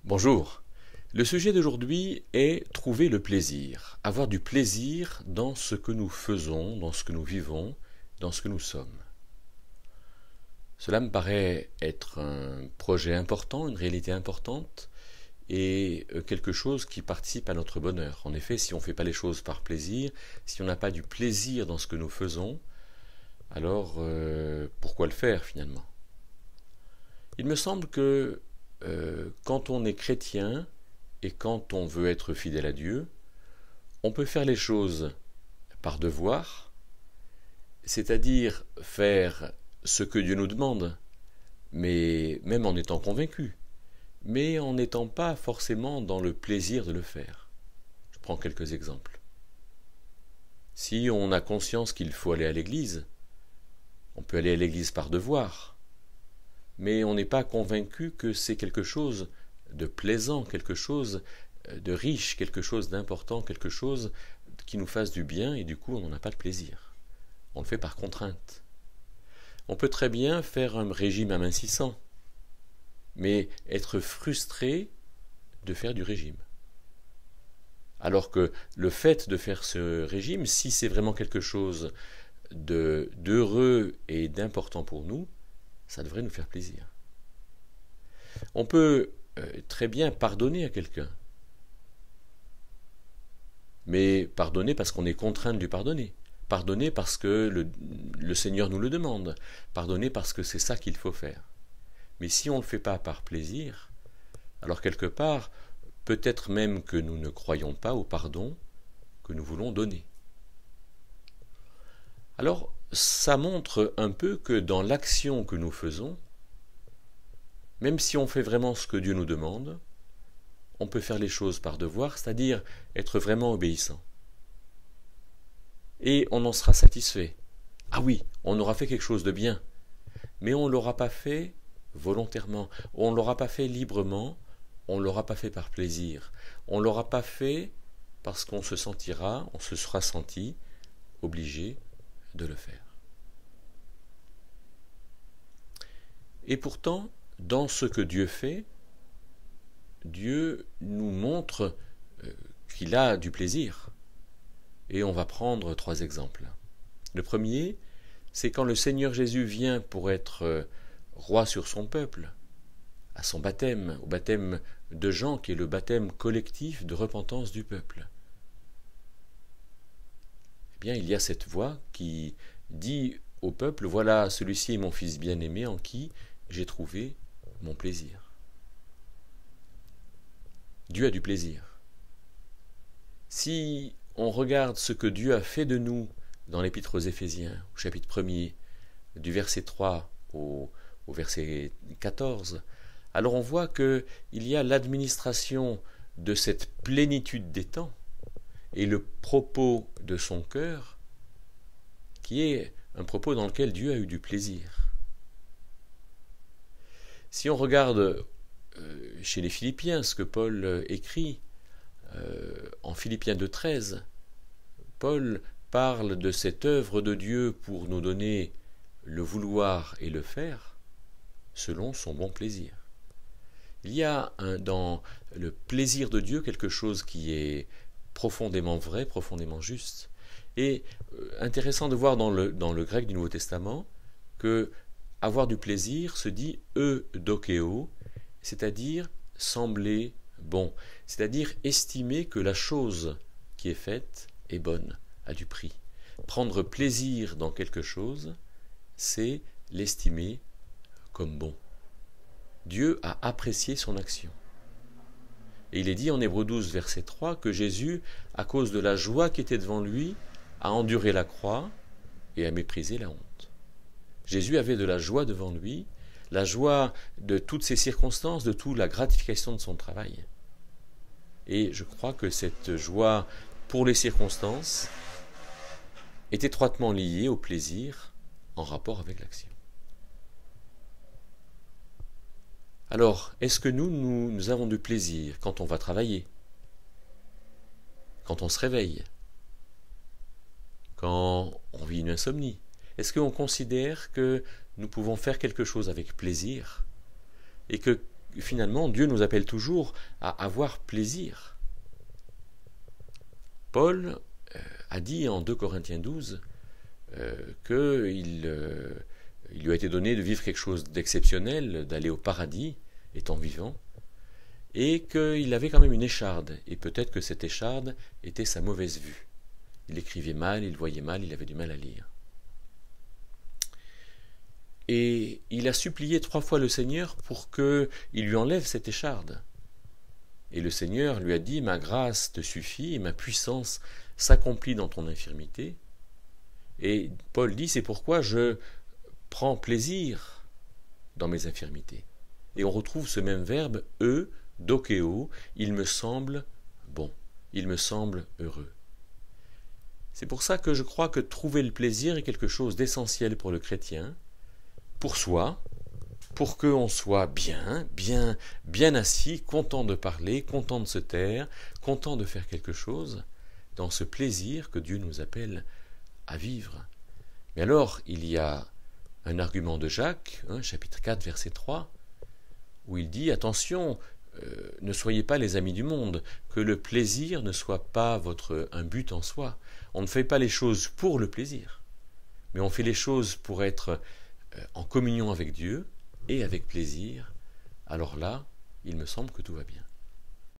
Bonjour. Le sujet d'aujourd'hui est trouver le plaisir, avoir du plaisir dans ce que nous faisons, dans ce que nous vivons, dans ce que nous sommes. Cela me paraît être un projet important, une réalité importante et quelque chose qui participe à notre bonheur. En effet, si on ne fait pas les choses par plaisir, si on n'a pas du plaisir dans ce que nous faisons, alors pourquoi le faire finalement? Il me semble que quand on est chrétien et quand on veut être fidèle à Dieu, on peut faire les choses par devoir, c'est-à-dire faire ce que Dieu nous demande, mais même en étant convaincu, mais en n'étant pas forcément dans le plaisir de le faire. Je prends quelques exemples. Si on a conscience qu'il faut aller à l'église, on peut aller à l'église par devoir, mais on n'est pas convaincu que c'est quelque chose de plaisant, quelque chose de riche, quelque chose d'important, quelque chose qui nous fasse du bien, et du coup on n'en a pas de plaisir. On le fait par contrainte. On peut très bien faire un régime amincissant, mais être frustré de faire du régime. Alors que le fait de faire ce régime, si c'est vraiment quelque chose d'heureux et d'important pour nous, ça devrait nous faire plaisir. On peut très bien pardonner à quelqu'un, mais pardonner parce qu'on est contraint de lui pardonner, pardonner parce que le Seigneur nous le demande, pardonner parce que c'est ça qu'il faut faire. Mais si on ne le fait pas par plaisir, alors quelque part, peut-être même que nous ne croyons pas au pardon que nous voulons donner. Alors, ça montre un peu que dans l'action que nous faisons, même si on fait vraiment ce que Dieu nous demande, on peut faire les choses par devoir, c'est-à-dire être vraiment obéissant. Et on en sera satisfait. Ah oui, on aura fait quelque chose de bien, mais on ne l'aura pas fait volontairement, on ne l'aura pas fait librement, on ne l'aura pas fait par plaisir, on ne l'aura pas fait parce qu'on se sera senti obligé de le faire. Et pourtant, dans ce que Dieu fait, Dieu nous montre qu'il a du plaisir. Et on va prendre 3 exemples. Le premier, c'est quand le Seigneur Jésus vient pour être roi sur son peuple, à son baptême, au baptême de Jean, qui est le baptême collectif de repentance du peuple. Eh bien, il y a cette voix qui dit au peuple, voilà, celui-ci est mon fils bien-aimé en qui j'ai trouvé mon plaisir. Dieu a du plaisir. Si on regarde ce que Dieu a fait de nous dans l'Épître aux Éphésiens, au chapitre 1er, du verset 3 au verset 14, alors on voit qu'il y a l'administration de cette plénitude des temps et le propos de son cœur qui est un propos dans lequel Dieu a eu du plaisir. Si on regarde chez les Philippiens ce que Paul écrit en Philippiens 2,13, Paul parle de cette œuvre de Dieu pour nous donner le vouloir et le faire selon son bon plaisir. Il y a dans le plaisir de Dieu quelque chose qui est profondément vrai, profondément juste. Et intéressant de voir dans le grec du Nouveau Testament que avoir du plaisir se dit eudokeo, c'est-à-dire sembler bon, c'est-à-dire estimer que la chose qui est faite est bonne, a du prix. Prendre plaisir dans quelque chose, c'est l'estimer comme bon. Dieu a apprécié son action. Et il est dit en Hébreux 12, verset 3, que Jésus, à cause de la joie qui était devant lui, a enduré la croix et a méprisé la honte. Jésus avait de la joie devant lui, la joie de toutes ses circonstances, de toute la gratification de son travail. Et je crois que cette joie pour les circonstances est étroitement liée au plaisir en rapport avec l'action. Alors, est-ce que nous avons du plaisir quand on va travailler, quand on se réveille, quand on vit une insomnie? Est-ce qu'on considère que nous pouvons faire quelque chose avec plaisir et que finalement, Dieu nous appelle toujours à avoir plaisir. Paul a dit en 2 Corinthiens 12 qu'il lui a été donné de vivre quelque chose d'exceptionnel, d'aller au paradis, étant vivant, et qu'il avait quand même une écharde, et peut-être que cette écharde était sa mauvaise vue. Il écrivait mal, il voyait mal, il avait du mal à lire. Et il a supplié 3 fois le Seigneur pour qu'il lui enlève cette écharde. Et le Seigneur lui a dit « Ma grâce te suffit et ma puissance s'accomplit dans ton infirmité. » Et Paul dit « C'est pourquoi je prends plaisir dans mes infirmités. » Et on retrouve ce même verbe « dokeo », il me semble bon, il me semble heureux. C'est pour ça que je crois que trouver le plaisir est quelque chose d'essentiel pour le chrétien, pour soi, pour qu'on soit bien assis, content de parler, content de se taire, content de faire quelque chose, dans ce plaisir que Dieu nous appelle à vivre. Mais alors, il y a un argument de Jacques, chapitre 4, verset 3, où il dit « Attention, ne soyez pas les amis du monde, que le plaisir ne soit pas un but en soi. On ne fait pas les choses pour le plaisir, mais on fait les choses pour être en communion avec Dieu et avec plaisir. Alors là, il me semble que tout va bien. »